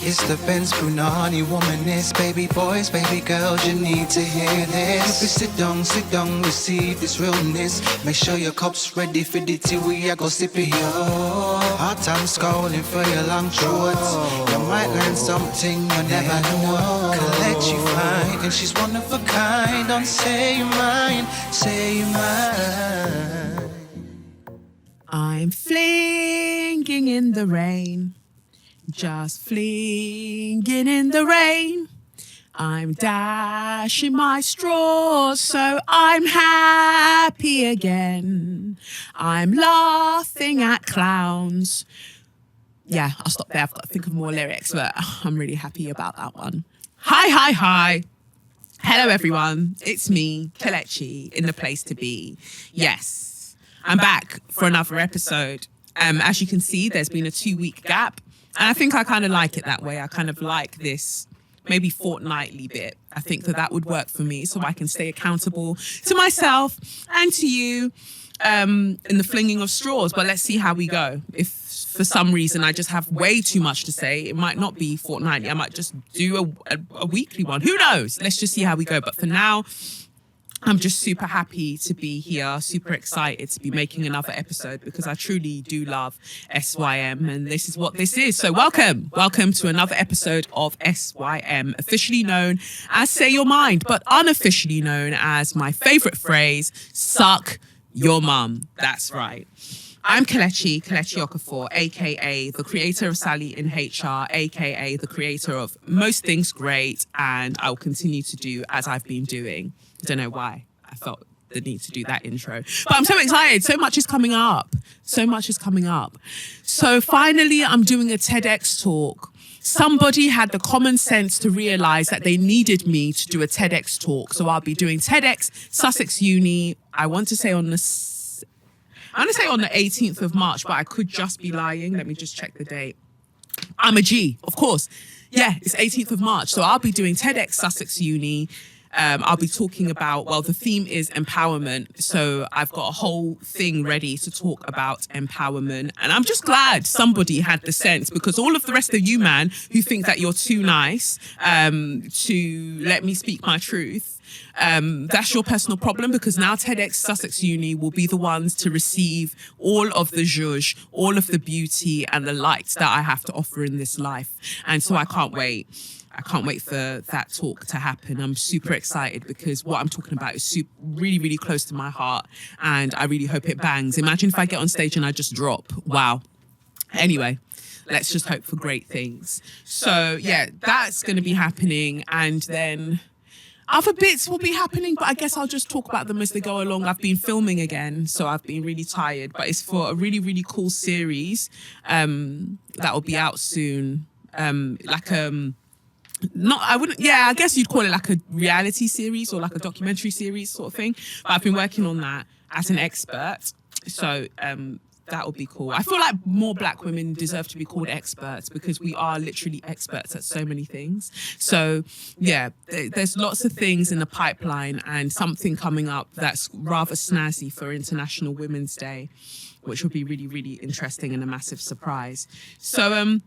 It's the Benz Brunani womanist. Baby boys, baby girls, you need to hear this. If you sit down, receive this realness. Make sure your cup's ready for the tea, we are go sip it, yo. Hard time scrolling for your long shorts. You might learn something you never know. Collect you fine, and she's one of a kind. Don't say you're mine, say you're mine. I'm flinging in the rain, just flinging in the rain. I'm dashing my straws, so I'm happy again. I'm laughing at clowns. Yeah, I'll stop there. I've got to think of more lyrics, but I'm really happy about that one. Hi. Hello, everyone. It's me, Kelechi, in the place to be. Yes. I'm back for another episode. As you can see, there's been a 2-week gap. And I think I kind of like it that way. I kind of like this maybe fortnightly bit. I think that would work for me so I can stay accountable to myself and to you in the flinging of straws. But let's see how we go. If for some reason I just have way too much to say, it might not be fortnightly. I might just do a weekly one. Who knows? Let's just see how we go. But for now, I'm just super happy to be here, super excited to be making another episode because I truly do love SYM and this is what this is. So welcome to another episode of SYM, officially known as Say Your Mind, but unofficially known as my favorite phrase, suck your mum. That's right. I'm Kelechi Okafor, aka the creator of Sally in HR, aka the creator of Most Things Great, and I will continue to do as I've been doing. I don't know why I felt the need to do that intro, but I'm so excited. So much is coming up. So finally, I'm doing a TEDx talk. Somebody had the common sense to realize that they needed me to do a TEDx talk. So I'll be doing TEDx Sussex Uni. I want to say on the 18th of March, but I could just be lying. Let me just check the date. I'm a G, of course. Yeah, it's 18th of March. So I'll be doing TEDx Sussex Uni. I'll be talking about, well, the theme is empowerment. So I've got a whole thing ready to talk about empowerment. And I'm just glad somebody had the sense, because all of the rest of you, man, who think that you're too nice to let me speak my truth, that's your personal problem, because now TEDx Sussex Uni will be the ones to receive all of the zhuzh, all of the beauty and the light that I have to offer in this life. And so I can't wait for that talk to happen. I'm super excited because what I'm talking about is really, really close to my heart, and I really hope it bangs. Imagine if I get on stage and I just drop. Wow. Anyway, let's just hope for great things. So yeah, that's going to be happening, and then other bits will be happening, but I guess I'll just talk about them as they go along. I've been filming again, so I've been really tired, but it's for a really, really cool series that will be out soon. I guess you'd call it like a reality series or like a documentary series sort of thing. But I've been working on that as an expert. So that would be cool. I feel like more black women deserve to be called experts because we are literally experts at so many things. So yeah, there's lots of things in the pipeline and something coming up that's rather snazzy for International Women's Day, which will be really, really interesting and a massive surprise. So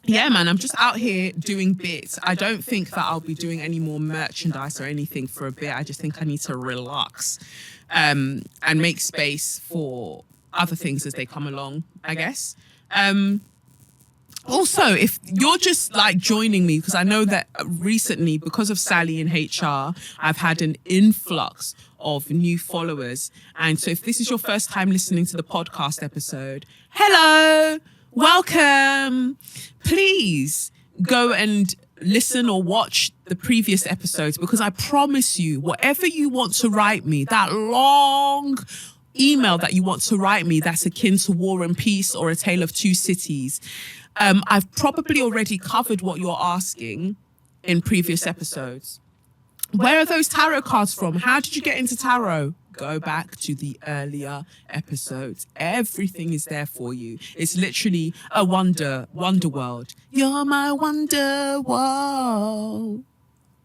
yeah, man, I'm just out here doing bits. I don't think that I'll be doing any more merchandise or anything for a bit. I just think I need to relax and make space for other things as they come along, I guess. Also, if you're just like joining me, because I know that recently, because of Sally in HR, I've had an influx of new followers. And so if this is your first time listening to the podcast episode, hello, welcome. Please go and listen or watch the previous episodes, because I promise you, whatever you want to write me, that long email that you want to write me that's akin to War and Peace or A Tale of Two Cities, I've probably already covered what you're asking in previous episodes. Where are those tarot cards from? How did you get into tarot? Go back to the earlier episodes. Everything is there for you. It's literally a wonder world. You're my wonder world.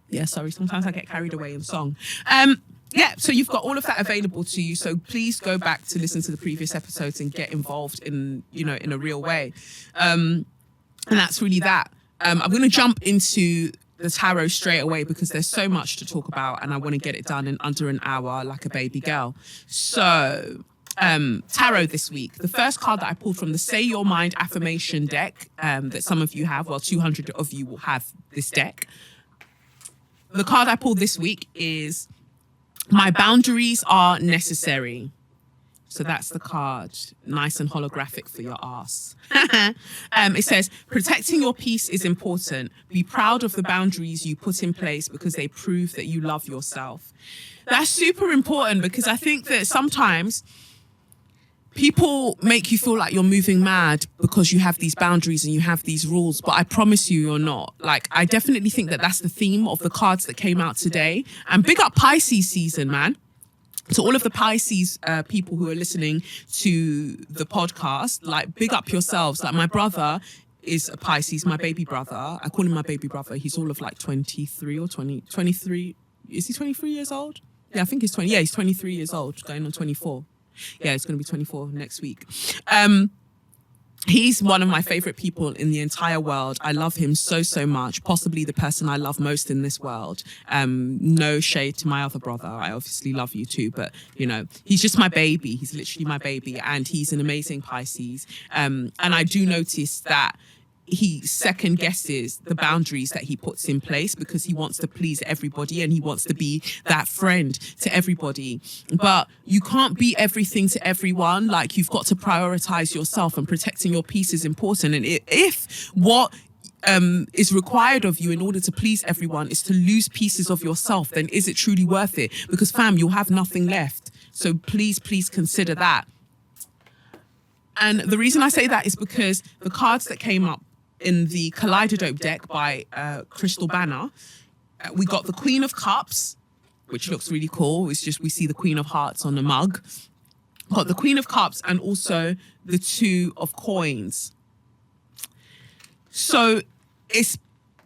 Yeah, sorry, sometimes I get carried away in song. Yeah, so you've got all of that available to you. So please go back to listen to the previous episodes and get involved in a real way. And that's really that. I'm going to jump into the tarot straight away because there's so much to talk about and I want to get it done in under an hour like a baby girl. So, tarot this week. The first card that I pulled from the Say Your Mind affirmation deck that some of you have, well, 200 of you will have this deck. The card I pulled this week is My Boundaries Are Necessary. So that's the card, nice and holographic for your ass. It says, protecting your peace is important. Be proud of the boundaries you put in place because they prove that you love yourself. That's super important because I think that sometimes people make you feel like you're moving mad because you have these boundaries and you have these rules, but I promise you, you're not. Like, I definitely think that that's the theme of the cards that came out today. And big up Pisces season, man. To all of the Pisces people who are listening to the podcast, like, big up yourselves. Like, my brother is a Pisces, my baby brother. I call him my baby brother. He's all of like 23 or 23. Is he 23 years old? Yeah, I think he's 20. Yeah, he's 23 years old, going on 24. Yeah, it's going to be 24 next week. He's one of my favorite people in the entire world. I love him so, so much. Possibly the person I love most in this world. No shade to my other brother. I obviously love you too, but you know, he's just my baby. He's literally my baby and he's an amazing Pisces. And I do notice that he second guesses the boundaries that he puts in place because he wants to please everybody and he wants to be that friend to everybody. But you can't be everything to everyone. Like, you've got to prioritize yourself, and protecting your peace is important. And if what is required of you in order to please everyone is to lose pieces of yourself, then is it truly worth it? Because fam, you'll have nothing left. So please consider that. And the reason I say that is because the cards that came up in the Kaleidodope deck by Crystal Banner, we got the Queen of Cups, which looks really cool. It's just we see the Queen of Hearts on the mug. Got the Queen of Cups and also the Two of Coins. So it's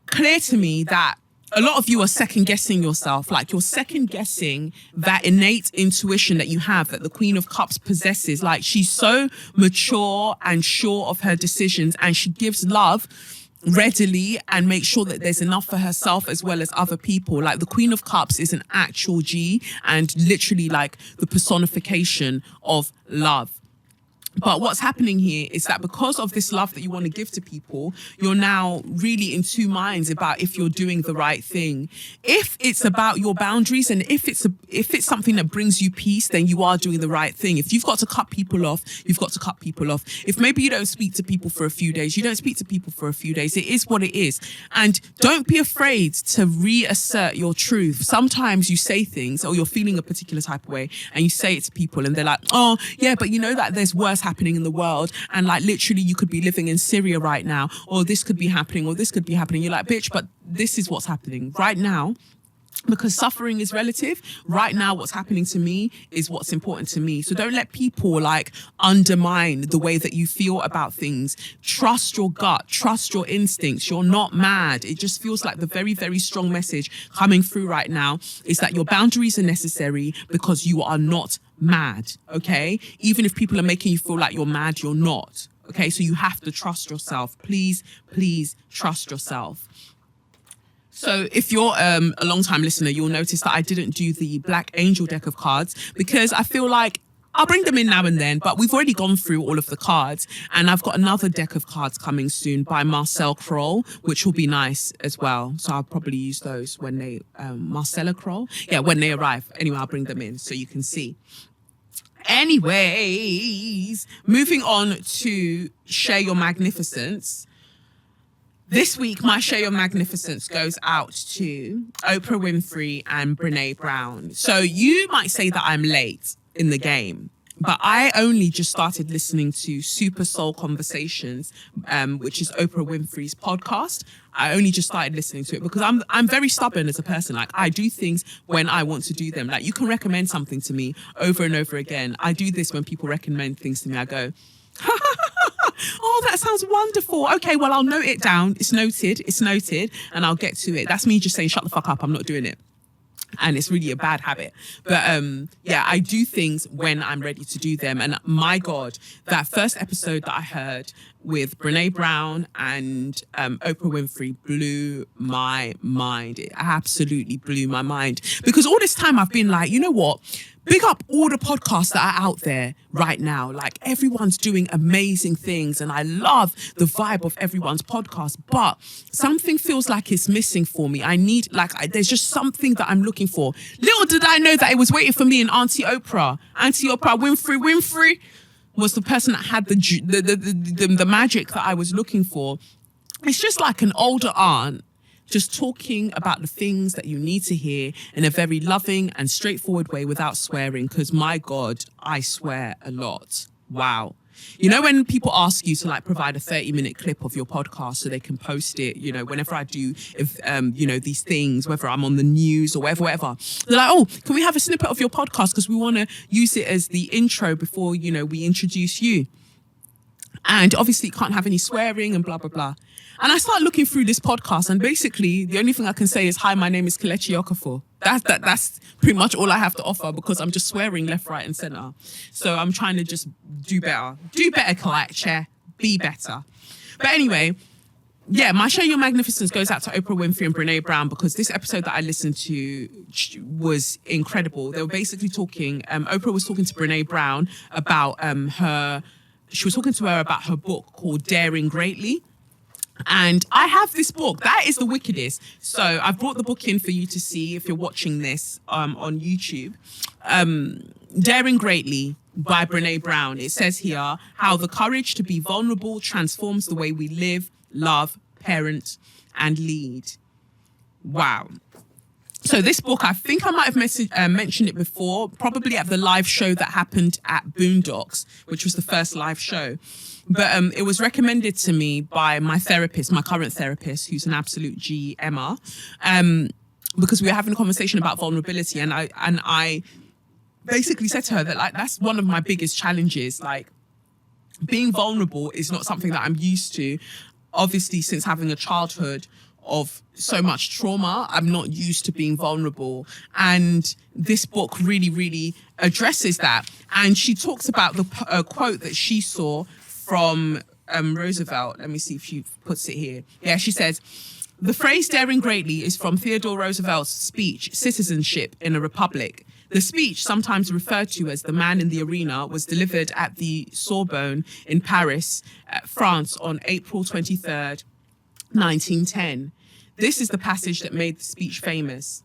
clear to me that a lot of you are second guessing yourself. Like, you're second guessing that innate intuition that you have, that the Queen of Cups possesses. Like, she's so mature and sure of her decisions, and she gives love readily and makes sure that there's enough for herself as well as other people. Like, the Queen of Cups is an actual G and literally like the personification of love. But what's happening here is that because of this love that you want to give to people, you're now really in two minds about if you're doing the right thing. If it's about your boundaries and if it's something that brings you peace, then you are doing the right thing. If you've got to cut people off, you've got to cut people off. If maybe you don't speak to people for a few days, you don't speak to people for a few days. It is what it is. And don't be afraid to reassert your truth. Sometimes you say things, or you're feeling a particular type of way and you say it to people and they're like, oh yeah, but you know that there's worse happening in the world, and like literally you could be living in Syria right now, or this could be happening, or this could be happening. You're like, bitch, but this is what's happening right now. Because suffering is relative. Right now, what's happening to me is what's important to me. So don't let people like undermine the way that you feel about things. Trust your gut, trust your instincts. You're not mad. It just feels like the very, very strong message coming through right now is that your boundaries are necessary because you are not mad. Okay. Even if people are making you feel like you're mad, you're not. Okay. So you have to trust yourself. Please trust yourself. So if you're a long-time listener, you'll notice that I didn't do the Black Angel deck of cards because I feel like I'll bring them in now and then, but we've already gone through all of the cards, and I've got another deck of cards coming soon by Marcel Kroll, which will be nice as well. So I'll probably use those when they, Marcella Kroll? Yeah, when they arrive. Anyway, I'll bring them in so you can see. Anyways, moving on to Share Your Magnificence. This week, my Share Your Magnificence goes out to Oprah Winfrey and Brene Brown. So you might say that I'm late in the game, but I only just started listening to Super Soul Conversations, which is Oprah Winfrey's podcast. I only just started listening to it because I'm very stubborn as a person. Like, I do things when I want to do them. Like, you can recommend something to me over and over again. I do this when people recommend things to me. I go, oh, that sounds wonderful. Okay, well, I'll note it down. It's noted, and I'll get to it. That's me just saying, shut the fuck up, I'm not doing it. And it's really a bad habit. But yeah, I do things when I'm ready to do them. And my God, that first episode that I heard with Brene Brown and Oprah Winfrey blew my mind. It absolutely blew my mind. Because all this time I've been like, you know what? Big up all the podcasts that are out there right now. Like, everyone's doing amazing things and I love the vibe of everyone's podcast, but something feels like it's missing for me. There's just something that I'm looking for. Little did I know that it was waiting for me in Auntie Oprah. Auntie Oprah Winfrey was the person that had the magic that I was looking for. It's just like an older aunt just talking about the things that you need to hear in a very loving and straightforward way without swearing, because my God, I swear a lot. Wow. You know, when people ask you to like provide a 30-minute clip of your podcast so they can post it, you know, whenever I do, these things, whether I'm on the news or whatever, they're like, oh, can we have a snippet of your podcast? Because we want to use it as the intro before, you know, we introduce you. And obviously it can't have any swearing and blah, blah, blah. And I started looking through this podcast, and basically the only thing I can say is, hi, my name is Kelechi Okafor. That's pretty much all I have to offer, because I'm just swearing left, right and center. So I'm trying to just do better, Kelechi, be better. But anyway, yeah, my Share Your Magnificence goes out to Oprah Winfrey and Brene Brown, because this episode that I listened to was incredible. They were basically talking, Oprah was talking to Brene Brown about she was talking to her about her book called Daring Greatly. And I have this book that is the wickedest. So I've brought the book in for you to see if you're watching this on YouTube. Daring Greatly by Brene Brown. It says here how the courage to be vulnerable transforms the way we live, love, parent, and lead. Wow. So this book, I think I might have mentioned it before, probably at the live show that happened at Boondocks, which was the first live show. But it was recommended to me by my therapist, my current therapist, who's an absolute G, Emma, because we were having a conversation about vulnerability, and I basically said to her that, like, that's one of my biggest challenges. Like, being vulnerable is not something that I'm used to. Obviously, since having a childhood of so much trauma, I'm not used to being vulnerable. And this book really, really addresses that. And she talks about the quote that she saw from Roosevelt. Let me see if she puts it here. Yeah, she says, the phrase daring greatly is from Theodore Roosevelt's speech, Citizenship in a Republic. The speech, sometimes referred to as the Man in the Arena, was delivered at the Sorbonne in Paris, France on April 23rd, 1910. This is the passage that made the speech famous.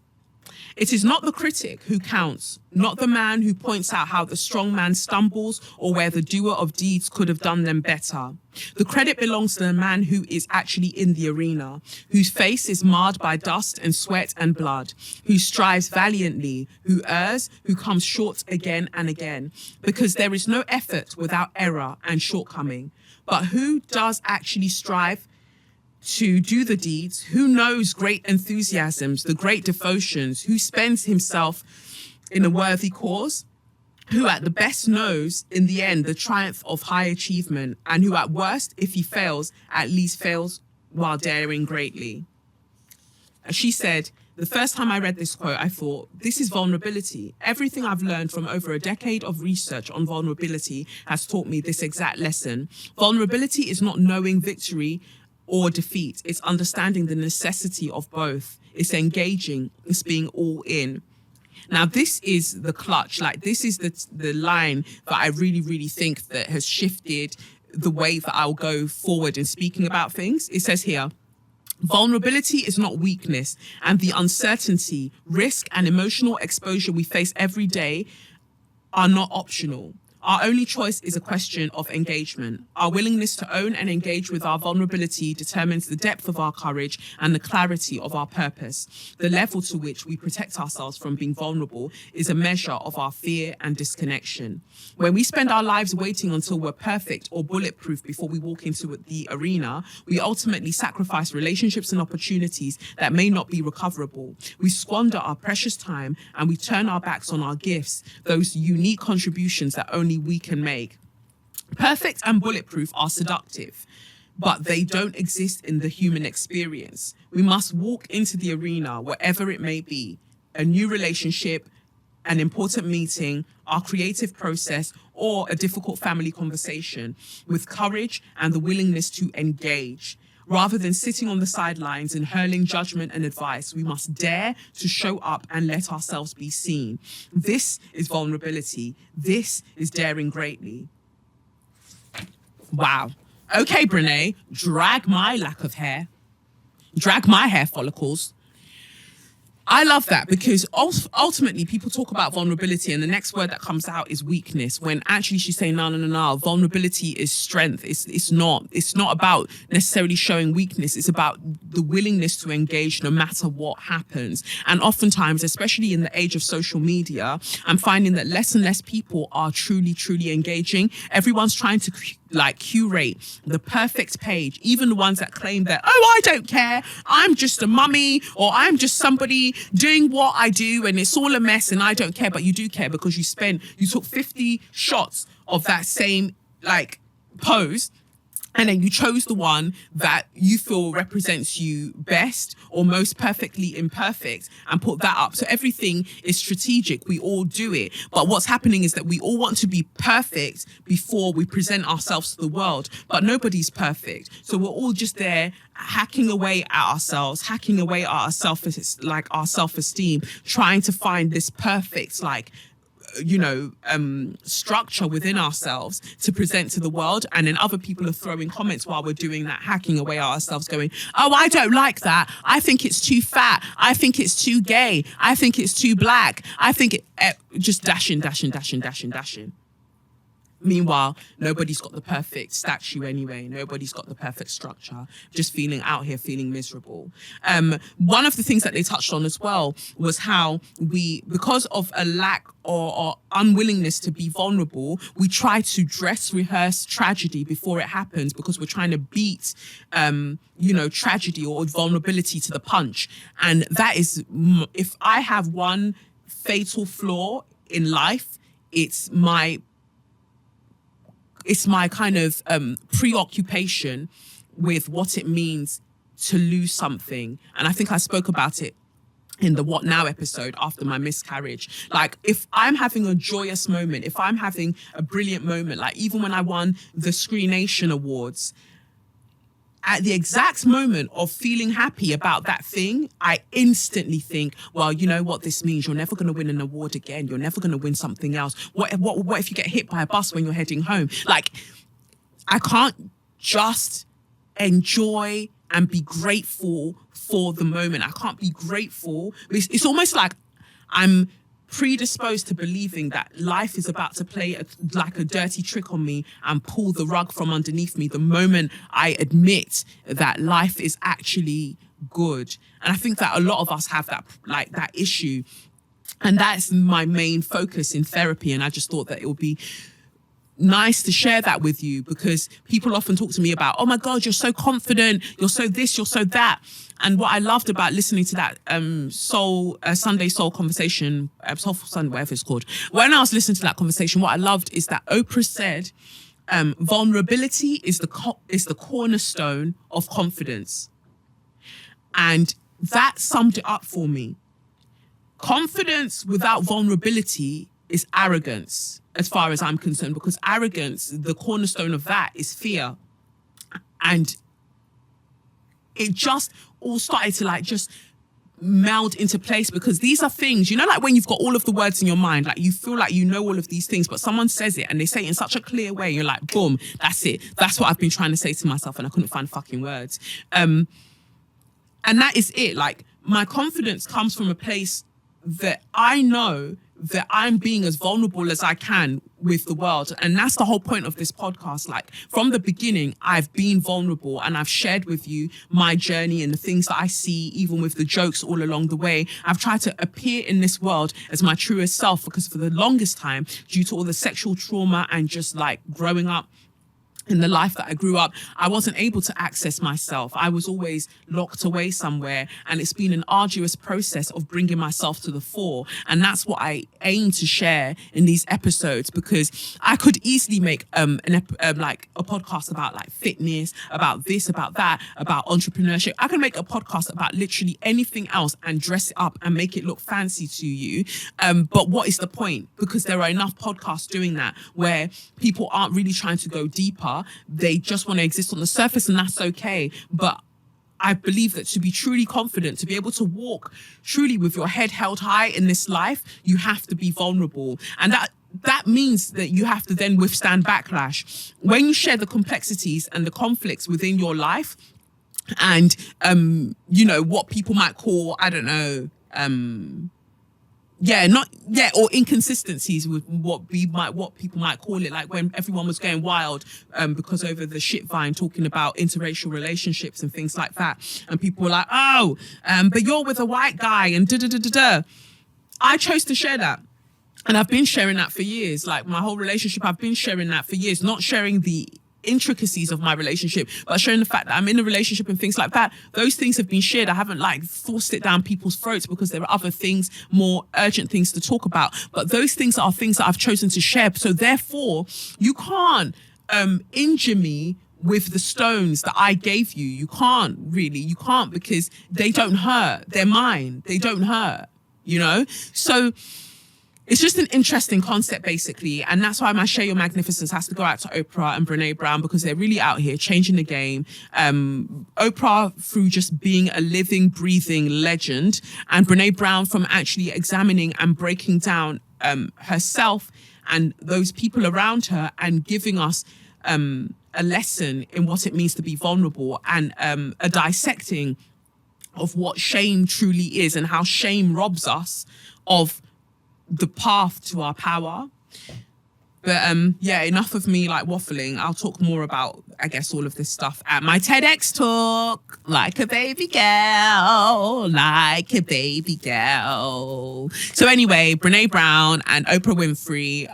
It is not the critic who counts, not the man who points out how the strong man stumbles or where the doer of deeds could have done them better. The credit belongs to the man who is actually in the arena, whose face is marred by dust and sweat and blood, who strives valiantly, who errs, who comes short again and again, because there is no effort without error and shortcoming. But who does actually strive to do the deeds, who knows great enthusiasms, the great devotions, who spends himself in a worthy cause, who at the best knows in the end the triumph of high achievement, and who at worst, if he fails, at least fails while daring greatly. As she said, the first time I read this quote, I thought, this is vulnerability. Everything I've learned from over a decade of research on vulnerability has taught me this exact lesson. Vulnerability is not knowing victory or defeat. It's understanding the necessity of both. It's engaging. It's being all in. Now, this is the clutch. Like, this is the line that I really, really think that has shifted the way that I'll go forward in speaking about things. It says here, vulnerability is not weakness, and the uncertainty, risk, and emotional exposure we face every day are not optional. Our only choice is a question of engagement. Our willingness to own and engage with our vulnerability determines the depth of our courage and the clarity of our purpose. The level to which we protect ourselves from being vulnerable is a measure of our fear and disconnection. When we spend our lives waiting until we're perfect or bulletproof before we walk into the arena, we ultimately sacrifice relationships and opportunities that may not be recoverable. We squander our precious time and we turn our backs on our gifts, those unique contributions that only we can make. Perfect and bulletproof are seductive, but they don't exist in the human experience. We must walk into the arena, whatever it may be, a new relationship, an important meeting, our creative process, or a difficult family conversation with courage and the willingness to engage. Rather than sitting on the sidelines and hurling judgment and advice, we must dare to show up and let ourselves be seen. This is vulnerability. This is daring greatly. Wow. Okay, Brene, drag my lack of hair. Drag my hair follicles. I love that because ultimately people talk about vulnerability and the next word that comes out is weakness, when actually she's saying, no. Vulnerability is strength. It's not about necessarily showing weakness. It's about the willingness to engage no matter what happens. And oftentimes, especially in the age of social media, I'm finding that less and less people are truly engaging. Everyone's trying to curate the perfect page, even the ones that claim that, I don't care, I'm just a mummy, or I'm just somebody doing what I do and it's all a mess and I don't care. But you do care because you took 50 shots of that same pose, and then you chose the one that you feel represents you best or most perfectly imperfect and put that up. So everything is strategic. We all do it. But what's happening is that we all want to be perfect before we present ourselves to the world. But nobody's perfect. So we're all just there hacking away at ourselves, hacking away at our self-esteem, trying to find this perfect, structure within ourselves to present to the world. And then other people are throwing comments while we're doing that, hacking away at ourselves, going, I don't like that. I think it's too fat. I think it's too gay. I think it's too black. I think just dashing. Meanwhile, nobody's got the perfect statue anyway. Nobody's got the perfect structure. Just feeling miserable. One of the things that they touched on as well was how because of a lack or unwillingness to be vulnerable, we try to rehearse tragedy before it happens because we're trying to beat, tragedy or vulnerability to the punch. And that is, if I have one fatal flaw in life, it's my kind of preoccupation with what it means to lose something. And I think I spoke about it in the What Now episode after my miscarriage. If I'm having a joyous moment, if I'm having a brilliant moment, even when I won the Screenation Awards, at the exact moment of feeling happy about that thing, I instantly think, well, you know what this means? You're never going to win an award again. You're never going to win something else. What if you get hit by a bus when you're heading home? I can't just enjoy and be grateful for the moment. I can't be grateful. It's almost like I'm predisposed to believing that life is about to play a dirty trick on me and pull the rug from underneath me the moment I admit that life is actually good. And I think that a lot of us have that issue. And that's my main focus in therapy. And I just thought that it would be nice to share that with you, because people often talk to me about, oh my God, you're so confident, you're so this, you're so that. And what I loved about listening to that Sunday Soul conversation, Soulful Sunday, whatever it's called, when I was listening to that conversation, what I loved is that Oprah said, vulnerability is the cornerstone of confidence. And that summed it up for me. Confidence without vulnerability is arrogance, as far as I'm concerned, because arrogance, the cornerstone of that is fear. And it just all started to just meld into place, because these are things, when you've got all of the words in your mind, you feel like you know all of these things, but someone says it and they say it in such a clear way, you're like, boom, that's it. That's what I've been trying to say to myself and I couldn't find fucking words. And that is it. My confidence comes from a place that I know that I'm being as vulnerable as I can with the world. And that's the whole point of this podcast. From the beginning, I've been vulnerable and I've shared with you my journey and the things that I see, even with the jokes all along the way. I've tried to appear in this world as my truest self, because for the longest time, due to all the sexual trauma and just growing up in the life that I grew up, I wasn't able to access myself. I was always locked away somewhere. And it's been an arduous process of bringing myself to the fore. And that's what I aim to share in these episodes, because I could easily make like a podcast about like fitness, about this, about that, about entrepreneurship. I can make a podcast about literally anything else and dress it up and make it look fancy to you. But what is the point? Because there are enough podcasts doing that where people aren't really trying to go deeper. They just want to exist on the surface, and that's okay. But I believe that to be truly confident, to be able to walk truly with your head held high in this life, you have to be vulnerable. And that means that you have to then withstand backlash. When you share the complexities and the conflicts within your life and, what people might call, I don't know, or inconsistencies with what people might call it, like when everyone was going wild because over the shit vine talking about interracial relationships and things like that, and people were like, but you're with a white guy and da. I chose to share that, and I've been sharing that for years. Like my whole relationship, I've been sharing that for years, not sharing the intricacies of my relationship, but showing the fact that I'm in a relationship and things like that. Those things have been shared. I haven't like forced it down people's throats because there are other things, more urgent things to talk about. But those things are things that I've chosen to share. So therefore, you can't injure me with the stones that I gave you. You can't, because they don't hurt. They're mine. They don't hurt, So it's just an interesting concept, basically. And that's why my Share Your Magnificence has to go out to Oprah and Brene Brown, because they're really out here changing the game. Oprah, through just being a living, breathing legend, and Brene Brown from actually examining and breaking down herself and those people around her and giving us a lesson in what it means to be vulnerable, and a dissecting of what shame truly is and how shame robs us of the path to our power. But enough of me like waffling. I'll talk more about, I guess, all of this stuff at my TEDx talk, like a baby girl. So anyway, Brene Brown and Oprah Winfrey.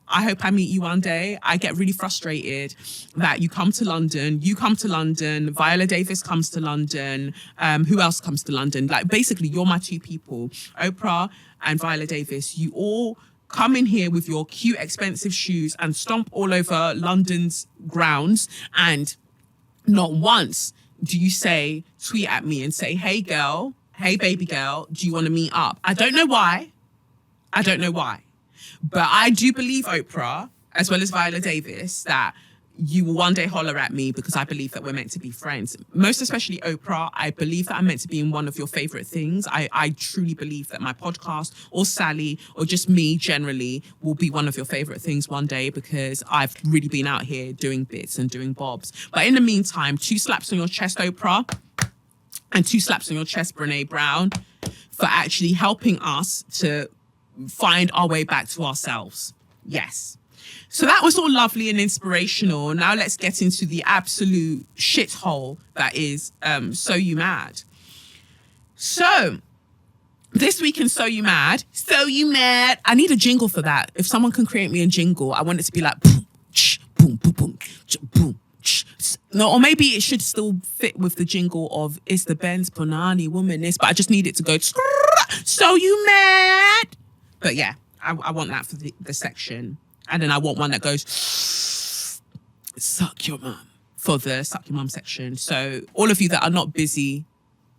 I hope I meet you one day. I get really frustrated that you come to London, Viola Davis comes to London. Who else comes to London? Like, basically, you're my two people, Oprah and Viola Davis. You all come in here with your cute, expensive shoes and stomp all over London's grounds. And not once do you tweet at me and say, hey girl, hey baby girl, do you want to meet up? I don't know why. But I do believe, Oprah, as well as Viola Davis, that you will one day holler at me, because I believe that we're meant to be friends. Most especially Oprah, I believe that I'm meant to be in one of your favorite things. I truly believe that my podcast, or Sally, or just me generally, will be one of your favorite things one day, because I've really been out here doing bits and doing bobs. But in the meantime, 2 slaps on your chest, Oprah, and 2 slaps on your chest, Brene Brown, for actually helping us to find our way back to ourselves. Yes. So that was all lovely and inspirational. Now let's get into the absolute shithole that is So You Mad. So this week in So You Mad. I need a jingle for that. If someone can create me a jingle, I want it to be like boom, boom, boom, boom, boom. No, or maybe it should still fit with the jingle of "It's the Benz Bonani Woman Is," but I just need it to go So You Mad. But yeah, I want that for the section. And then I want one that goes, suck your mum, for the suck your mum section. So all of you that are not busy,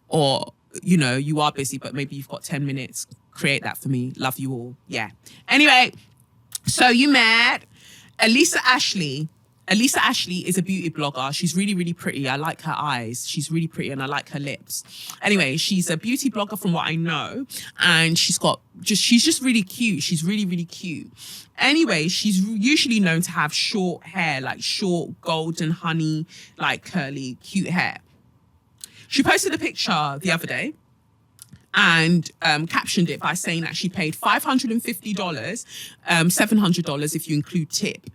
or, you are busy, but maybe you've got 10 minutes, create that for me. Love you all. Yeah. Anyway, So You Mad. Elisa Ashley is a beauty blogger. She's really, really pretty. I like her eyes. She's really pretty and I like her lips. Anyway, she's a beauty blogger from what I know. And she's just really cute. She's really, really cute. Anyway, she's usually known to have short hair, like short golden honey, like curly, cute hair. She posted a picture the other day and captioned it by saying that she paid $550, $700 if you include tip.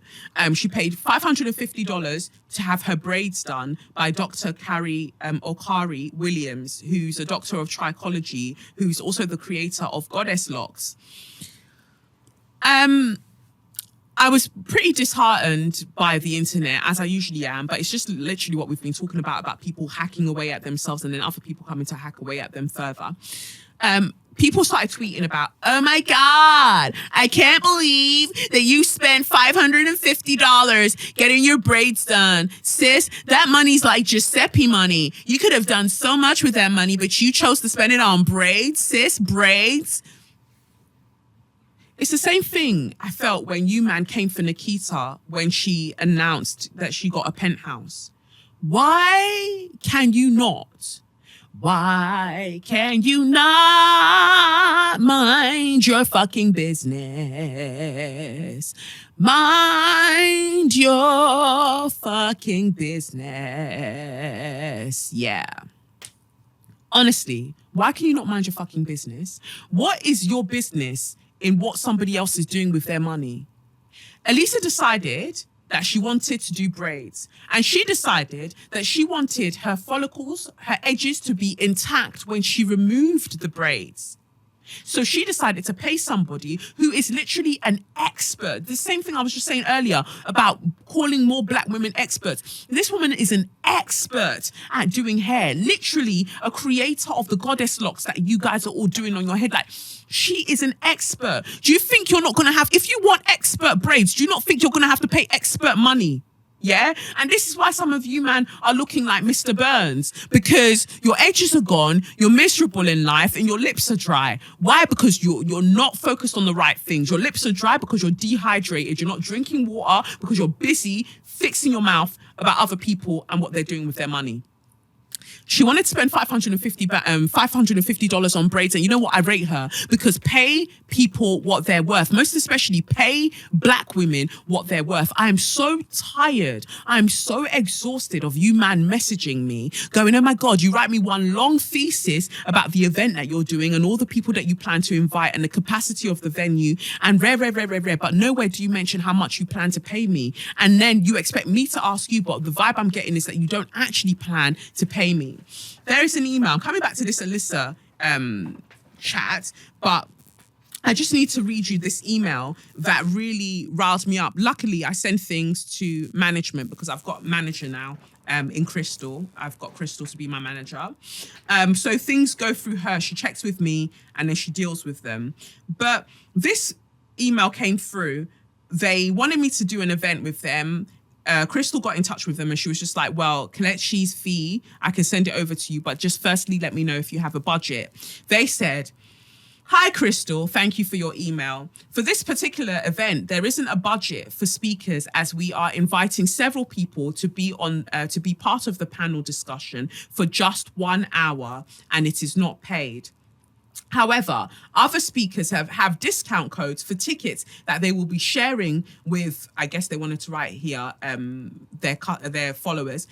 She paid $550 to have her braids done by Dr. Carrie Okari Williams, who's a doctor of trichology, who's also the creator of Goddess Locks. I was pretty disheartened by the internet, as I usually am, but it's just literally what we've been talking about people hacking away at themselves and then other people coming to hack away at them further. People started tweeting about, oh my God, I can't believe that you spent $550 getting your braids done. Sis, that money's like Giuseppe money. You could have done so much with that money, but you chose to spend it on braids, sis, braids. It's the same thing I felt when you man came for Nikita when she announced that she got a penthouse. Why can you not? Why can you not mind your fucking business? Mind your fucking business. Yeah. Honestly, why can you not mind your fucking business? What is your business in what somebody else is doing with their money? Elisa decided that she wanted to do braids. And she decided that she wanted her follicles, her edges to be intact when she removed the braids. So she decided to pay somebody who is literally an expert. The same thing I was just saying earlier about calling more black women experts. This woman is an expert at doing hair, literally a creator of the goddess locks that you guys are all doing on your head. Like, she is an expert. Do you think you're not going to have, if you want expert braids, do you not think you're going to have to pay expert money? Yeah. And this is why some of you, man, are looking like Mr. Burns, because your edges are gone, you're miserable in life, and your lips are dry. Why? Because you're not focused on the right things. Your lips are dry because you're dehydrated. You're not drinking water because you're busy fixing your mouth about other people and what they're doing with their money. She wanted to spend $550 on braids. And you know what? I rate her, because pay people what they're worth. Most especially pay black women what they're worth. I am so tired. I'm so exhausted of you man messaging me going, oh my God, you write me one long thesis about the event that you're doing and all the people that you plan to invite and the capacity of the venue and rare. But nowhere do you mention how much you plan to pay me. And then you expect me to ask you, but the vibe I'm getting is that you don't actually plan to pay me. There is an email. I'm coming back to this Alyssa chat, but I just need to read you this email that really riles me up. Luckily, I send things to management because I've got manager now in Crystal. I've got Crystal to be my manager. So things go through her. She checks with me and then she deals with them. But this email came through. They wanted me to do an event with them. Crystal got in touch with them and she was just like, well, Kelechi's fee, I can send it over to you, but just firstly, let me know if you have a budget. They said, hi, Crystal, thank you for your email. For this particular event, there isn't a budget for speakers as we are inviting several people to be part of the panel discussion for just 1 hour, and it is not paid. However, other speakers have discount codes for tickets that they will be sharing with, I guess they wanted to write here, their followers,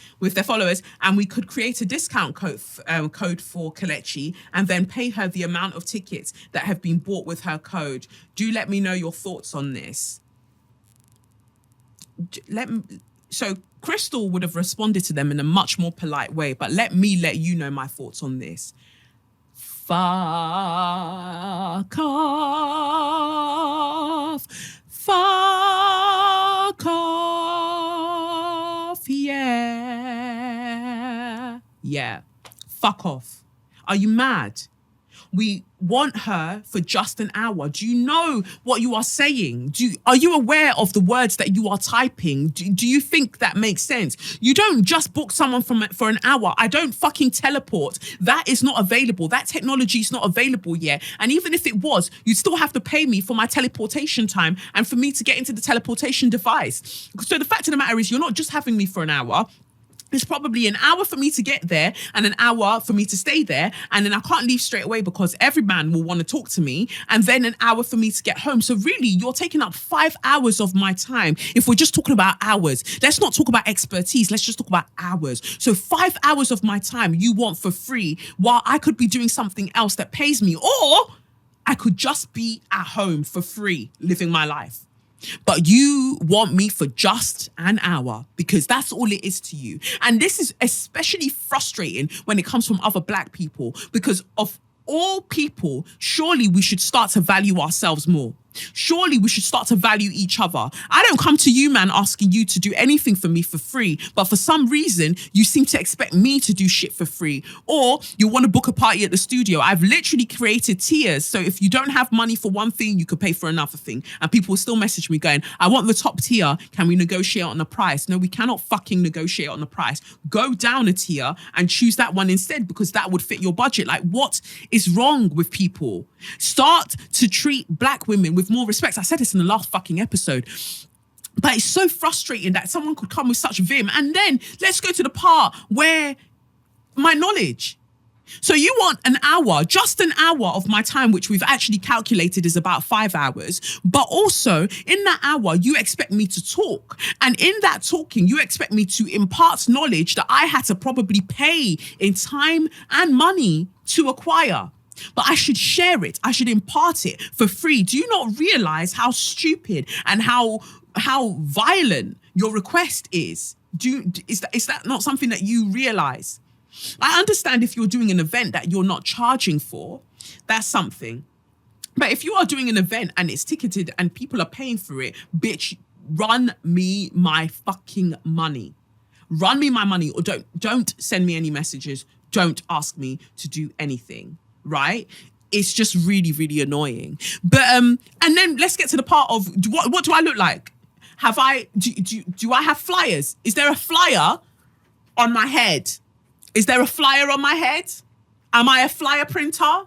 and we could create a discount code for Kelechi and then pay her the amount of tickets that have been bought with her code. Do let me know your thoughts on this. So Crystal would have responded to them in a much more polite way, but let me let you know my thoughts on this. Fuck off, yeah, fuck off. Are you mad? We want her for just an hour. Do you know what you are saying? Are you aware of the words that you are typing? Do you think that makes sense? You don't just book someone for an hour. I don't fucking teleport. That is not available. That technology is not available yet. And even if it was, you still have to pay me for my teleportation time and for me to get into the teleportation device. So the fact of the matter is, you're not just having me for an hour. It's probably an hour for me to get there and an hour for me to stay there. And then I can't leave straight away because every man will want to talk to me. And then an hour for me to get home. So really, you're taking up 5 hours of my time. If we're just talking about hours, let's not talk about expertise. Let's just talk about hours. So 5 hours of my time you want for free while I could be doing something else that pays me. Or I could just be at home for free, living my life. But you want me for just an hour because that's all it is to you. And this is especially frustrating when it comes from other black people, because of all people, surely we should start to value ourselves more. Surely we should start to value each other. I don't come to you, man, asking you to do anything for me for free, but for some reason, you seem to expect me to do shit for free. Or you want to book a party at the studio. I've literally created tiers. So if you don't have money for one thing, you could pay for another thing. And people will still message me going, I want the top tier. Can we negotiate on the price? No, we cannot fucking negotiate on the price. Go down a tier and choose that one instead, because that would fit your budget. Like, what is wrong with people? Start to treat black women with more respect. I said this in the last fucking episode. But it's so frustrating that someone could come with such vim. And then let's go to the part where my knowledge. So you want an hour, just an hour of my time, which we've actually calculated is about 5 hours. But also in that hour, you expect me to talk. And in that talking, you expect me to impart knowledge that I had to probably pay in time and money to acquire. But I should share it. I should impart it for free. Do you not realize how stupid and how violent your request is? Is that not something that you realize? I understand if you're doing an event that you're not charging for, that's something. But if you are doing an event and it's ticketed and people are paying for it, bitch, run me my fucking money. Run me my money, or don't send me any messages. Don't ask me to do anything. Right? It's just really, really annoying. But and then let's get to the part of what do I look like? Do I have flyers? Is there a flyer on my head? Is there a flyer on my head? Am I a flyer printer?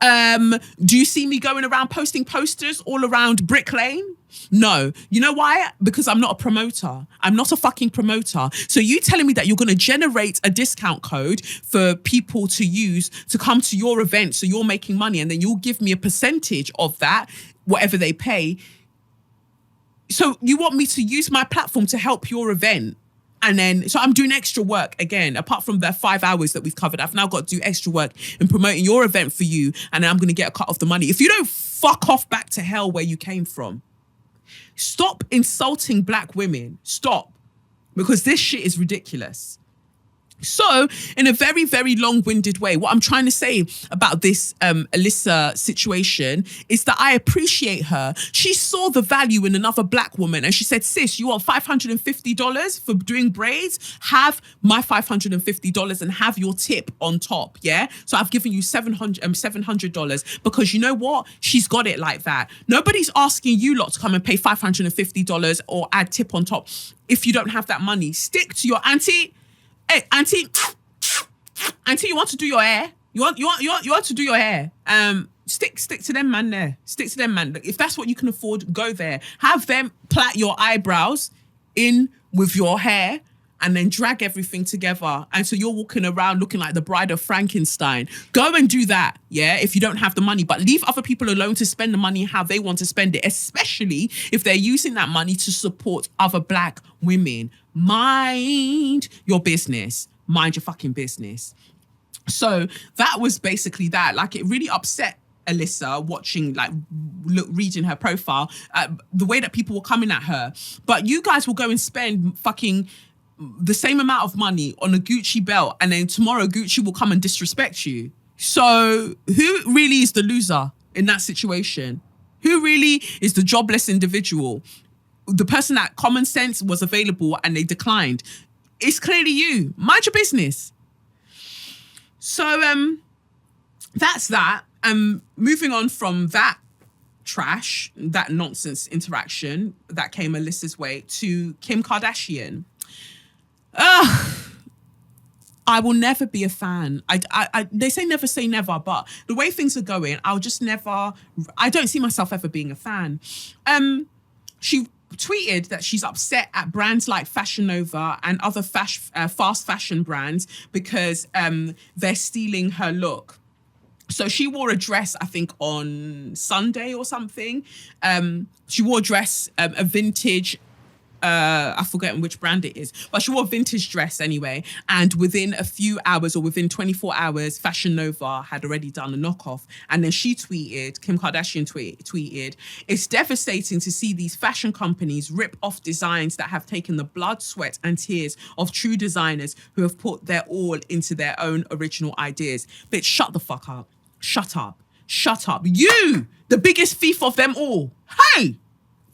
Do you see me going around posting posters all around Brick Lane? No. You know why? Because I'm not a promoter. I'm not a fucking promoter. So you telling me that you're going to generate a discount code for people to use to come to your event, so you're making money, and then you'll give me a percentage of that, whatever they pay. So you want me to use my platform to help your event? And then, so I'm doing extra work again, apart from the 5 hours that we've covered. I've now got to do extra work in promoting your event for you. And then I'm going to get a cut of the money. If you don't fuck off back to hell where you came from, stop insulting black women. Stop. Because this shit is ridiculous. So, in a very, very long-winded way, what I'm trying to say about this Alyssa situation is that I appreciate her. She saw the value in another black woman and she said, sis, you want $550 for doing braids? Have my $550 and have your tip on top, yeah? So I've given you $700 because you know what? She's got it like that. Nobody's asking you lot to come and pay $550 or add tip on top if you don't have that money. Stick to your auntie. Hey, auntie, you want to do your hair? You want to do your hair? Stick to them, man. There, stick to them, man. If that's what you can afford, go there. Have them plait your eyebrows in with your hair, and then drag everything together. And so you're walking around looking like the bride of Frankenstein. Go and do that, yeah, if you don't have the money. But leave other people alone to spend the money how they want to spend it, especially if they're using that money to support other black women. Mind your business. Mind your fucking business. So that was basically that. Like, it really upset Alyssa watching, like, reading her profile, the way that people were coming at her. But you guys will go and spend fucking the same amount of money on a Gucci belt, and then tomorrow Gucci will come and disrespect you. So who really is the loser in that situation? Who really is the jobless individual? The person that common sense was available and they declined. It's clearly you. Mind your business. So that's that. Moving on from that trash, that nonsense interaction that came Alyssa's way, to Kim Kardashian. I will never be a fan. They say never, but the way things are going, I don't see myself ever being a fan. She tweeted that she's upset at brands like Fashion Nova and other fast fashion brands because they're stealing her look. So she wore a dress, I think, on Sunday or something. She wore a dress, a vintage, I've forgotten which brand it is, but she wore a vintage dress anyway. And within a few hours, or within 24 hours, Fashion Nova had already done a knockoff. And then she tweeted, Kim Kardashian tweeted, it's devastating to see these fashion companies rip off designs that have taken the blood, sweat and tears of true designers who have put their all into their own original ideas. Bitch, shut the fuck up. Shut up. shut up. You, the biggest thief of them all. Hey,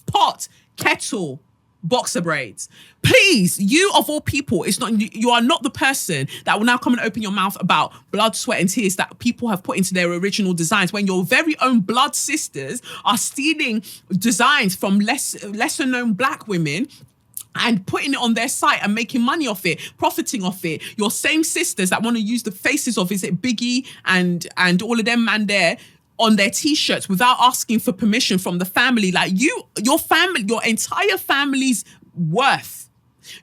pot, kettle, boxer braids. Please, you of all people, you are not the person that will now come and open your mouth about blood, sweat and tears that people have put into their original designs when your very own blood sisters are stealing designs from lesser known black women and putting it on their site and making money off it, profiting off it. Your same sisters that want to use the faces of, is it Biggie and all of them man there, on their t-shirts without asking for permission from the family. Like your family, your entire family's worth,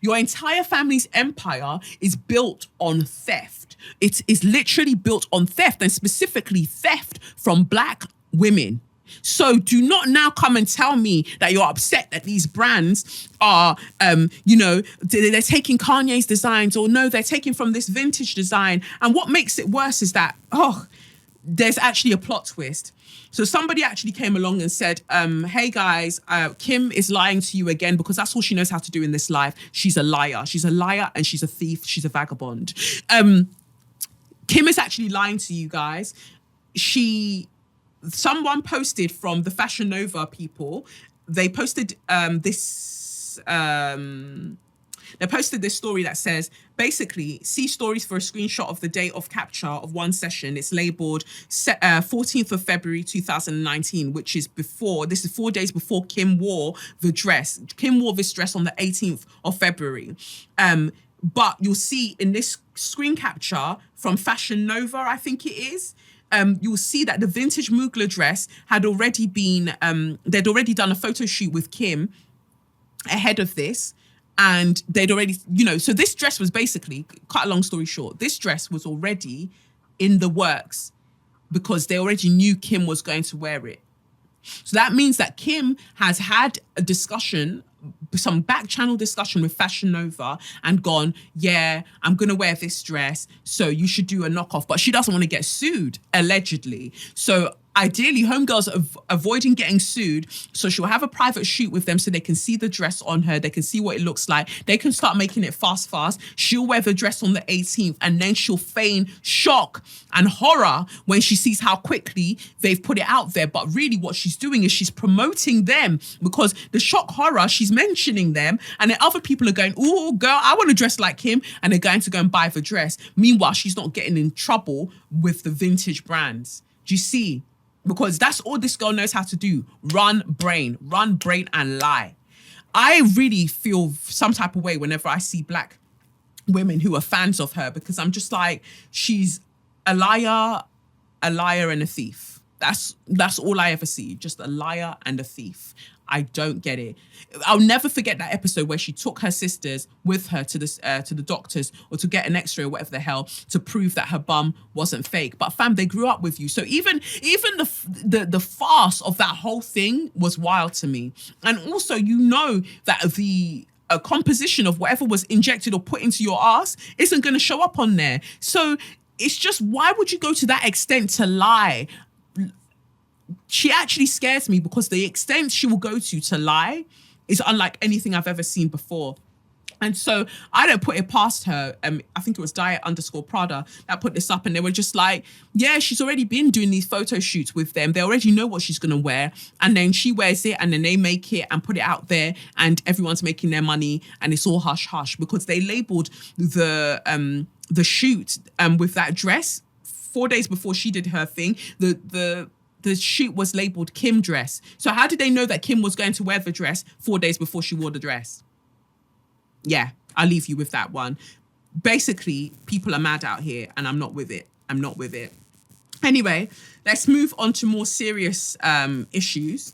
your entire family's empire is built on theft. It is literally built on theft, and specifically theft from black women. So do not now come and tell me that you're upset that these brands are, they're taking Kanye's designs, or no, they're taking from this vintage design. And what makes it worse is that, there's actually a plot twist. So somebody actually came along and said, hey guys, Kim is lying to you again because that's all she knows how to do in this life. She's a liar. She's a liar and she's a thief. She's a vagabond. Kim is actually lying to you guys. Someone posted from the Fashion Nova people. They posted They posted this story that says, basically, see stories for a screenshot of the date of capture of one session. It's labeled 14th of February 2019, which is 4 days before Kim wore the dress. Kim wore this dress on the 18th of February. But you'll see in this screen capture from Fashion Nova, I think it is, you'll see that the vintage Mugler dress had already been, they'd already done a photo shoot with Kim ahead of this. And they'd already, so this dress was basically, cut a long story short, this dress was already in the works because they already knew Kim was going to wear it. So that means that Kim has had a discussion, some back channel discussion with Fashion Nova and gone, yeah, I'm going to wear this dress, so you should do a knockoff. But she doesn't want to get sued, allegedly. So ideally, homegirls are avoiding getting sued, so she'll have a private shoot with them so they can see the dress on her, they can see what it looks like, they can start making it fast. She'll wear the dress on the 18th, and then she'll feign shock and horror when she sees how quickly they've put it out there. But really what she's doing is she's promoting them, because the shock horror, she's mentioning them, and then other people are going, oh girl, I want to dress like him, and they're going to go and buy the dress. Meanwhile, she's not getting in trouble with the vintage brands. Do you see? Because that's all this girl knows how to do. Run brain and lie. I really feel some type of way whenever I see black women who are fans of her, because I'm just like, she's a liar and a thief. That's all I ever see. Just a liar and a thief. I don't get it. I'll never forget that episode where she took her sisters with her to the doctors, or to get an x-ray or whatever the hell, to prove that her bum wasn't fake. But fam, they grew up with you. So even the farce of that whole thing was wild to me. And also, that the composition of whatever was injected or put into your ass isn't going to show up on there. So it's just, why would you go to that extent to lie? She actually scares me, because the extent she will go to lie is unlike anything I've ever seen before. And so I don't put it past her. I think it was Diet_Prada that put this up, and they were just like, yeah, she's already been doing these photo shoots with them. They already know what she's going to wear. And then she wears it, and then they make it and put it out there, and everyone's making their money, and it's all hush hush, because they labeled the shoot with that dress 4 days before she did her thing. The shoot was labeled Kim dress. So how did they know that Kim was going to wear the dress 4 days before she wore the dress? Yeah, I'll leave you with that one. Basically, people are mad out here, and I'm not with it. Anyway, let's move on to more serious issues.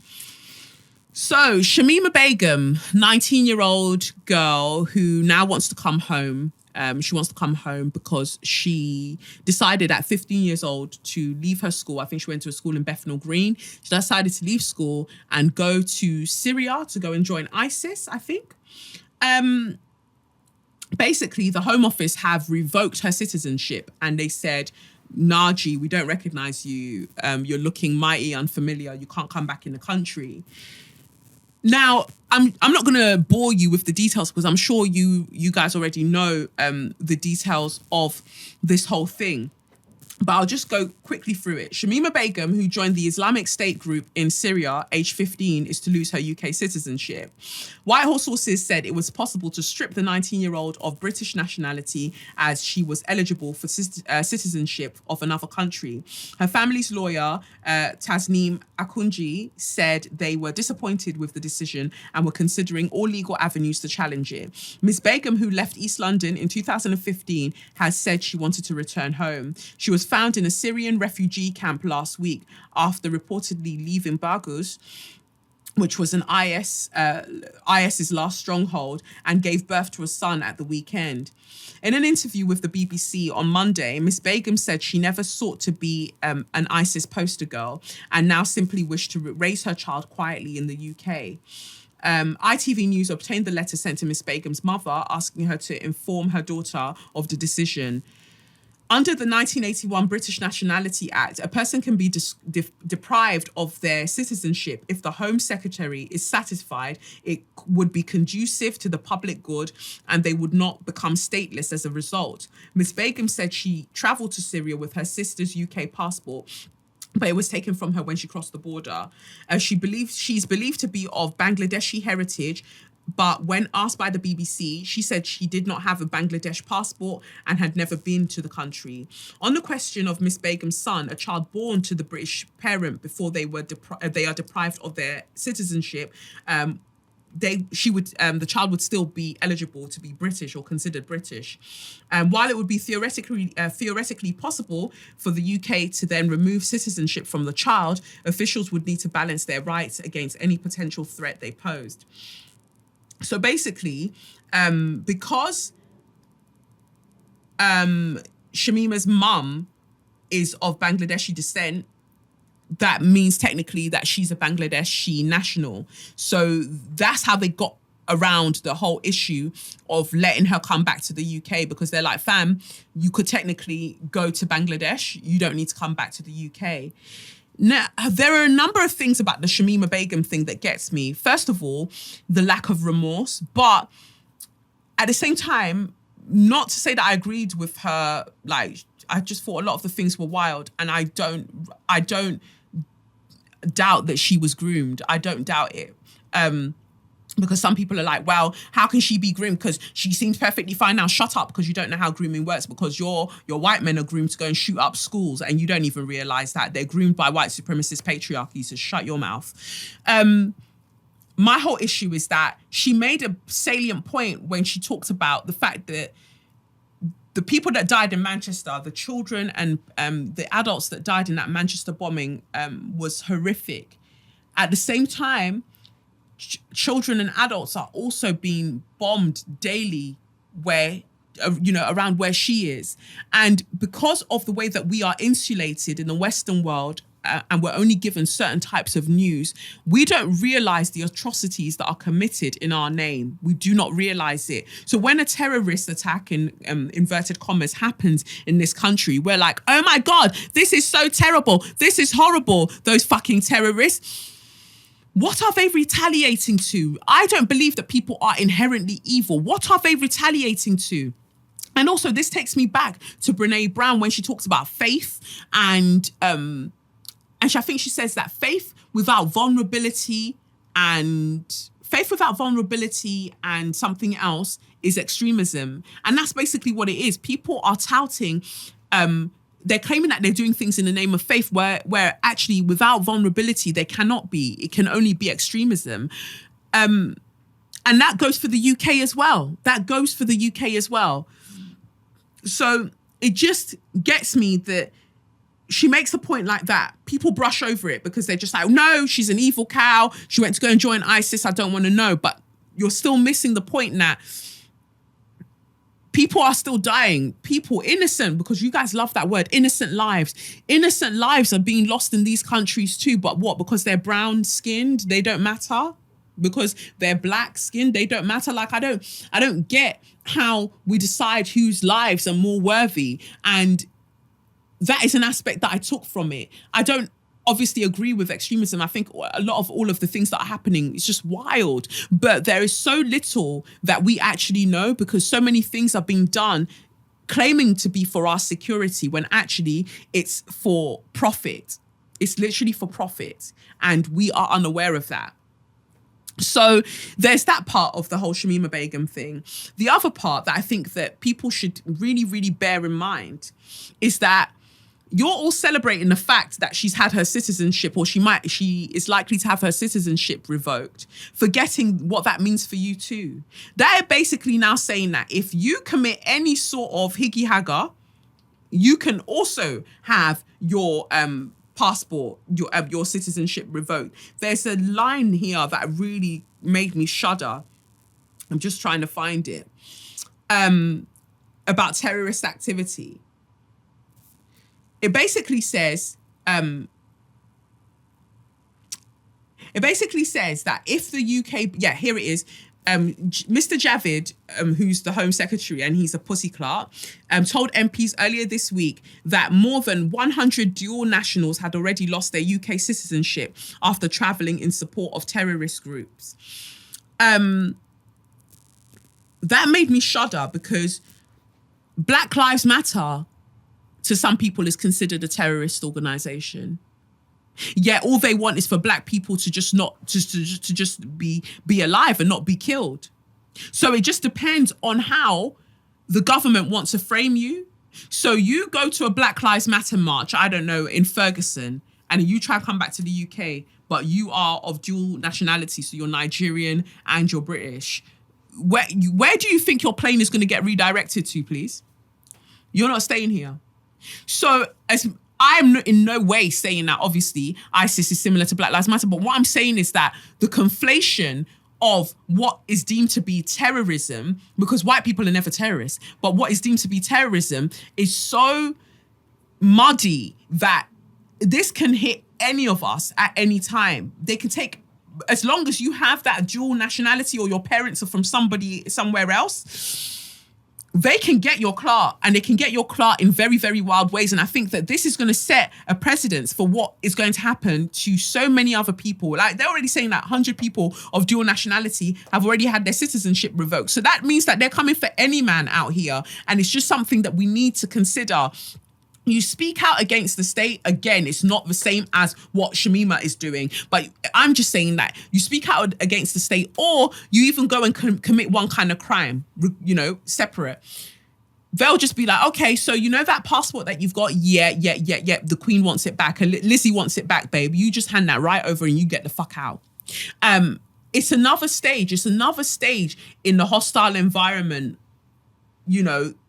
So Shamima Begum, 19-year-old girl who now wants to come home. She wants to come home because she decided at 15 years old to leave her school. I think she went to a school in Bethnal Green. She decided to leave school and go to Syria to go and join ISIS, I think. Basically, the Home Office have revoked her citizenship, and they said, Naji, we don't recognize you. You're looking mighty unfamiliar. You can't come back in the country. Now, I'm not going to bore you with the details, because I'm sure you guys already know the details of this whole thing. but I'll just go quickly through it. Shamima Begum, who joined the Islamic State group in Syria, aged 15, is to lose her UK citizenship. Whitehall sources said it was possible to strip the 19-year-old of British nationality as she was eligible for citizenship of another country. Her family's lawyer, Tasneem Akunji, said they were disappointed with the decision and were considering all legal avenues to challenge it. Ms. Begum, who left East London in 2015, has said she wanted to return home. She was found in a Syrian refugee camp last week after reportedly leaving Baghuz, which was IS's last stronghold, and gave birth to a son at the weekend. In an interview with the BBC on Monday, Miss Begum said she never sought to be an ISIS poster girl and now simply wished to raise her child quietly in the UK. ITV News obtained the letter sent to Miss Begum's mother, asking her to inform her daughter of the decision. Under the 1981 British Nationality Act, a person can be deprived of their citizenship if the Home Secretary is satisfied it would be conducive to the public good and they would not become stateless as a result. Ms. Begum said she travelled to Syria with her sister's UK passport, but it was taken from her when she crossed the border. She's believed to be of Bangladeshi heritage, but when asked by the BBC, she said she did not have a Bangladesh passport and had never been to the country. On the question of Miss Begum's son, a child born to the British parent before they are deprived of their citizenship, the child would still be eligible to be British or considered British. While it would be theoretically possible for the UK to then remove citizenship from the child, officials would need to balance their rights against any potential threat they posed. So basically, because Shamima's mum is of Bangladeshi descent, that means technically that she's a Bangladeshi national. So that's how they got around the whole issue of letting her come back to the UK, because they're like, fam, you could technically go to Bangladesh. You don't need to come back to the UK. Now, there are a number of things about the Shamima Begum thing that gets me. First of all, the lack of remorse. But at the same time, not to say that I agreed with her, like, I just thought a lot of the things were wild, and I don't doubt that she was groomed. I don't doubt it. Because some people are like, well, how can she be groomed? Because she seems perfectly fine now. Shut up, because you don't know how grooming works, because your white men are groomed to go and shoot up schools and you don't even realise that. They're groomed by white supremacist patriarchy, so shut your mouth. My whole issue is that she made a salient point when she talked about the fact that the people that died in Manchester, the children and the adults that died in that Manchester bombing was horrific. At the same time, children and adults are also being bombed daily around where she is. And because of the way that we are insulated in the Western world, and we're only given certain types of news, we don't realize the atrocities that are committed in our name. We do not realize it. So when a terrorist attack, in inverted commas, happens in this country, we're like, oh my God, this is so terrible. This is horrible. Those fucking terrorists. What are they retaliating to? I don't believe that people are inherently evil. What are they retaliating to? And also, this takes me back to Brene Brown when she talks about faith, and I think she says that faith without vulnerability and something else is extremism. And that's basically what it is. People are touting, they're claiming that they're doing things in the name of faith where actually without vulnerability, there cannot be. It can only be extremism. And that goes for the UK as well. So it just gets me that she makes a point like that. People brush over it because they're just like, no, she's an evil cow. She went to go and join ISIS. I don't want to know. But you're still missing the point that people are still dying. People, innocent, because you guys love that word, innocent lives. Innocent lives are being lost in these countries too. But what? Because they're brown skinned, they don't matter? Because they're black skinned, they don't matter? Like, I don't get how we decide whose lives are more worthy. And that is an aspect that I took from it. I don't obviously agree with extremism. I think a lot of all of the things that are happening is just wild. But there is so little that we actually know, because so many things are being done claiming to be for our security when actually it's for profit. It's literally for profit. And we are unaware of that. So there's that part of the whole Shamima Begum thing. The other part that I think that people should really, really bear in mind is that you're all celebrating the fact that she's had her citizenship, or she is likely to have her citizenship revoked, forgetting what that means for you too. They're basically now saying that if you commit any sort of higgy hagger, you can also have your passport, your citizenship revoked. There's a line here that really made me shudder. I'm just trying to find it. About terrorist activity. It basically says that if the UK, here it is, Mr. Javid, who's the Home Secretary and he's a pussy clerk, told MPs earlier this week that more than 100 dual nationals had already lost their UK citizenship after travelling in support of terrorist groups. That made me shudder because Black Lives Matter to some people is considered a terrorist organisation. Yet all they want is for black people to just be alive and not be killed. So it just depends on how the government wants to frame you. So you go to a Black Lives Matter march, I don't know, in Ferguson, and you try to come back to the UK, but you are of dual nationality, so you're Nigerian and you're British. Where do you think your plane is going to get redirected to, please? You're not staying here. So as I'm in no way saying that obviously ISIS is similar to Black Lives Matter, but what I'm saying is that the conflation of what is deemed to be terrorism, because white people are never terrorists, but what is deemed to be terrorism is so muddy that this can hit any of us at any time. They can take, as long as you have that dual nationality or your parents are from somebody somewhere else, they can get your clerk, and they can get your clerk in very, very wild ways. And I think that this is going to set a precedence for what is going to happen to so many other people. Like, they're already saying that 100 people of dual nationality have already had their citizenship revoked. So that means that they're coming for any man out here. And it's just something that we need to consider. You speak out against the state, again, it's not the same as what Shamima is doing. But I'm just saying that you speak out against the state, or you even go and commit one kind of crime, separate. They'll just be like, okay, so you know that passport that you've got? Yeah. The Queen wants it back. Lizzie wants it back, babe. You just hand that right over and you get the fuck out. It's another stage. It's another stage in the hostile environment,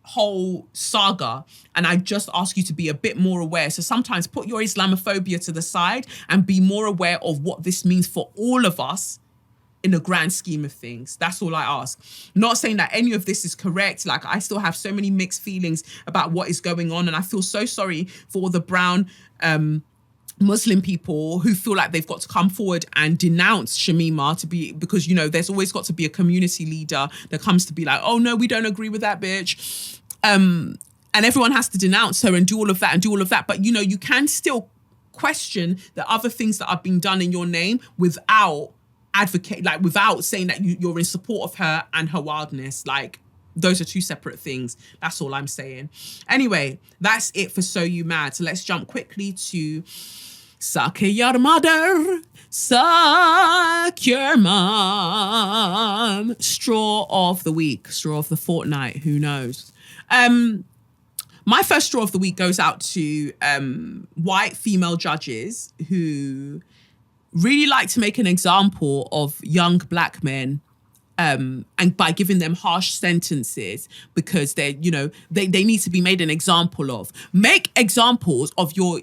whole saga. And I just ask you to be a bit more aware. So sometimes put your Islamophobia to the side and be more aware of what this means for all of us in the grand scheme of things. That's all I ask. Not saying that any of this is correct. Like, I still have so many mixed feelings about what is going on. And I feel so sorry for all the brown Muslim people who feel like they've got to come forward and denounce Shamima because there's always got to be a community leader that comes to be like, oh no, we don't agree with that bitch. And everyone has to denounce her and do all of that. But you can still question the other things that are being done in your name without without saying that you're in support of her and her wildness. Like, those are two separate things. That's all I'm saying. Anyway, that's it for So You Mad. So let's jump quickly to Suck Your Mother, Suck Your Mom. Straw of the week, straw of the fortnight, who knows? My first straw of the week goes out to white female judges who really like to make an example of young black men, and by giving them harsh sentences because they need to be made an example of. Make examples of your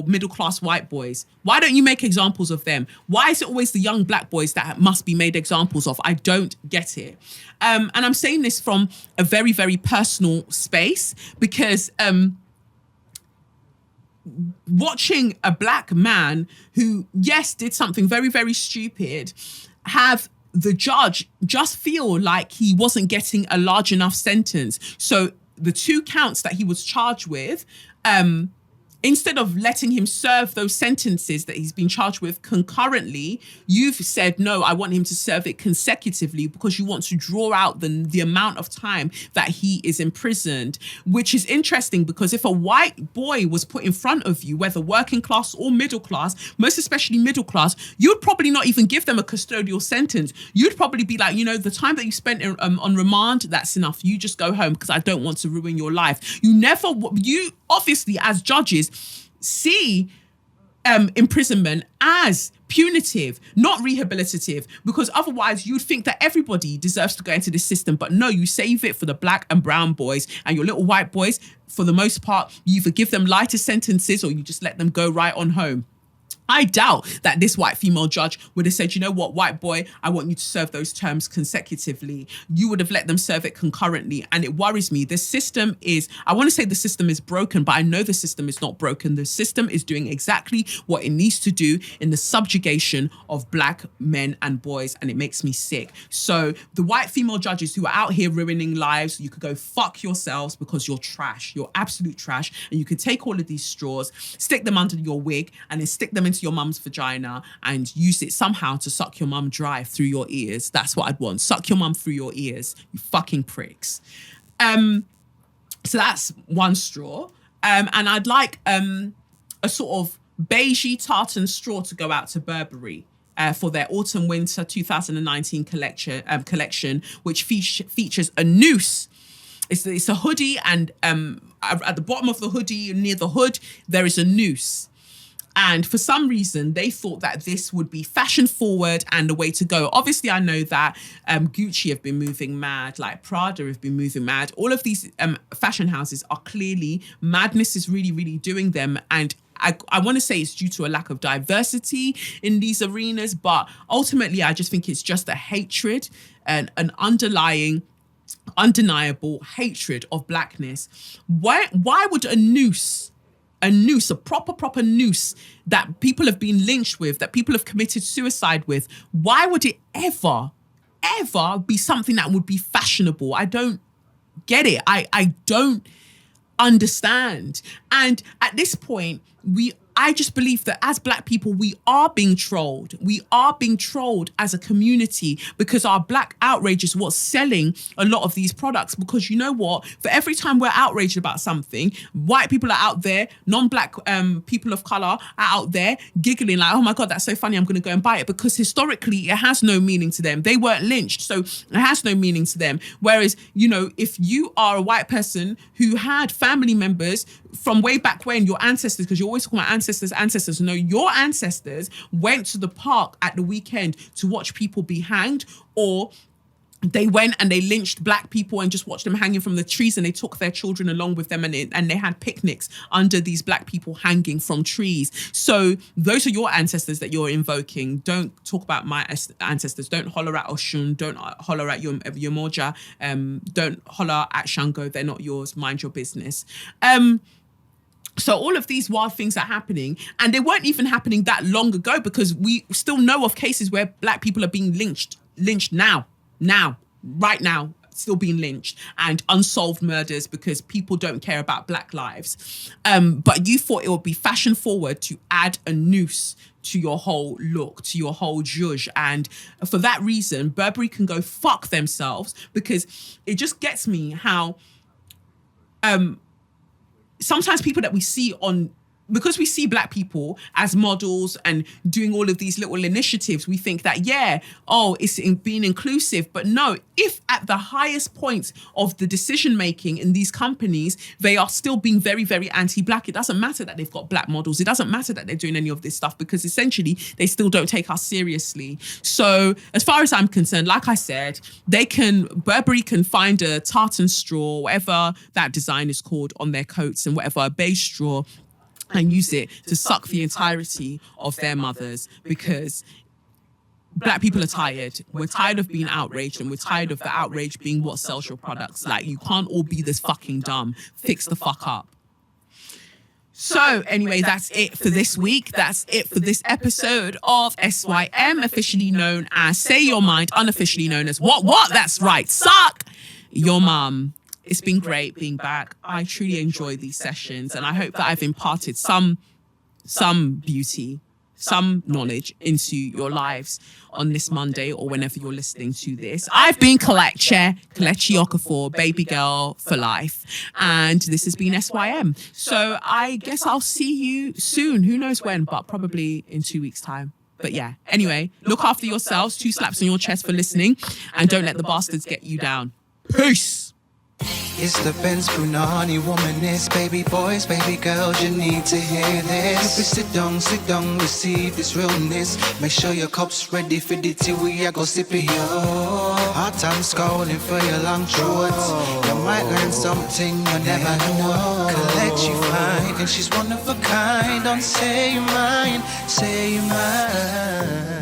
middle class white boys. Why don't you make examples of them? Why is it always the young black boys that must be made examples of? I don't get it. And I'm saying this from a very, very personal space because watching a black man who, yes, did something very, very stupid, have the judge just feel like he wasn't getting a large enough sentence. So the 2 counts that he was charged with, instead of letting him serve those sentences that he's been charged with concurrently, you've said, no, I want him to serve it consecutively because you want to draw out the amount of time that he is imprisoned, which is interesting because if a white boy was put in front of you, whether working class or middle class, most especially middle class, you'd probably not even give them a custodial sentence. You'd probably be like, the time that you spent on remand, that's enough. You just go home because I don't want to ruin your life. You obviously, as judges, see imprisonment as punitive, not rehabilitative, because otherwise you'd think that everybody deserves to go into this system. But no, you save it for the black and brown boys, and your little white boys, for the most part, you either give them lighter sentences or you just let them go right on home. I doubt that this white female judge would have said, you know what, white boy, I want you to serve those terms consecutively. You would have let them serve it concurrently. And it worries me. The system is, I want to say the system is broken, but I know the system is not broken. The system is doing exactly what it needs to do in the subjugation of black men and boys. And it makes me sick. So the white female judges who are out here ruining lives, you could go fuck yourselves because you're trash. You're absolute trash. And you could take all of these straws, stick them under your wig, and then stick them into your mum's vagina and use it somehow to suck your mum dry through your ears. That's what I'd want. Suck your mum through your ears, you fucking pricks. So that's one straw. And I'd like a sort of beigey tartan straw to go out to Burberry for their autumn winter 2019 collection, which features a noose. It's a hoodie, and at the bottom of the hoodie, near the hood, there is a noose. And for some reason, they thought that this would be fashion forward and the way to go. Obviously, I know that Gucci have been moving mad, like Prada have been moving mad. All of these fashion houses are clearly, madness is really, really doing them. And I want to say it's due to a lack of diversity in these arenas. But ultimately, I just think it's just a hatred and an underlying, undeniable hatred of blackness. Why would a noose, a proper noose that people have been lynched with, that people have committed suicide with, why would it ever be something that would be fashionable? I don't get it. I don't understand. And at this point, I just believe that as black people, we are being trolled. We are being trolled as a community because our black outrage is what's selling a lot of these products. Because you know what? For every time we're outraged about something, white people are out there, non-black people of color are out there giggling like, oh my God, that's so funny, I'm going to go and buy it. Because historically, it has no meaning to them. They weren't lynched, so it has no meaning to them. Whereas, if you are a white person who had family members from way back when, your ancestors, because you're always talking about ancestors. No, your ancestors went to the park at the weekend to watch people be hanged, or they went and they lynched black people and just watched them hanging from the trees, and they took their children along with them, and they had picnics under these black people hanging from trees. So those are your ancestors that you're invoking. Don't talk about my ancestors. Don't holler at Oshun. Don't holler at your Moja. Don't holler at Shango. They're not yours. Mind your business. So all of these wild things are happening, and they weren't even happening that long ago, because we still know of cases where black people are being lynched right now, still being lynched, and unsolved murders because people don't care about black lives. But you thought it would be fashion forward to add a noose to your whole look, to your whole zhuzh. And for that reason, Burberry can go fuck themselves, because it just gets me how sometimes people that we see because we see black people as models and doing all of these little initiatives, we think that, it's being inclusive. But no, if at the highest points of the decision-making in these companies, they are still being very, very anti-black, it doesn't matter that they've got black models. It doesn't matter that they're doing any of this stuff, because essentially they still don't take us seriously. So as far as I'm concerned, like I said, Burberry can find a tartan straw, whatever that design is called, on their coats, and whatever, a beige straw, and use it to suck the entirety of their mothers, because black people are tired. We're tired of being outraged, and we're tired of the outrage being what sells your products. Like, you can't all be this fucking dumb. Fix the fuck up. So anyway, that's it for this week. That's it for this episode of SYM, officially known as Say Your Mind, unofficially known as What? That's right. Suck your mum. It's been great being back. I truly enjoy these sessions, and I hope that I've imparted some beauty, some knowledge into your lives on this Monday or whenever you're listening to this. I've been Kelechi Okafor, baby girl for life, and this has been SYM. So I guess I'll see you soon. Who knows when, but probably in 2 weeks' time. But yeah, anyway, look after yourselves. 2 slaps on your chest for listening, and don't let the bastards get you down. Peace. It's the Benz Brunani womanist, baby boys, baby girls, you need to hear this. If you sit down, receive this realness. Make sure your cup's ready for the tea, we are go sip it, yo. Hard times calling for your long shorts. You might learn something you never know. Collect you fine, and she's one of a kind. Don't say you're mine, say you're mine.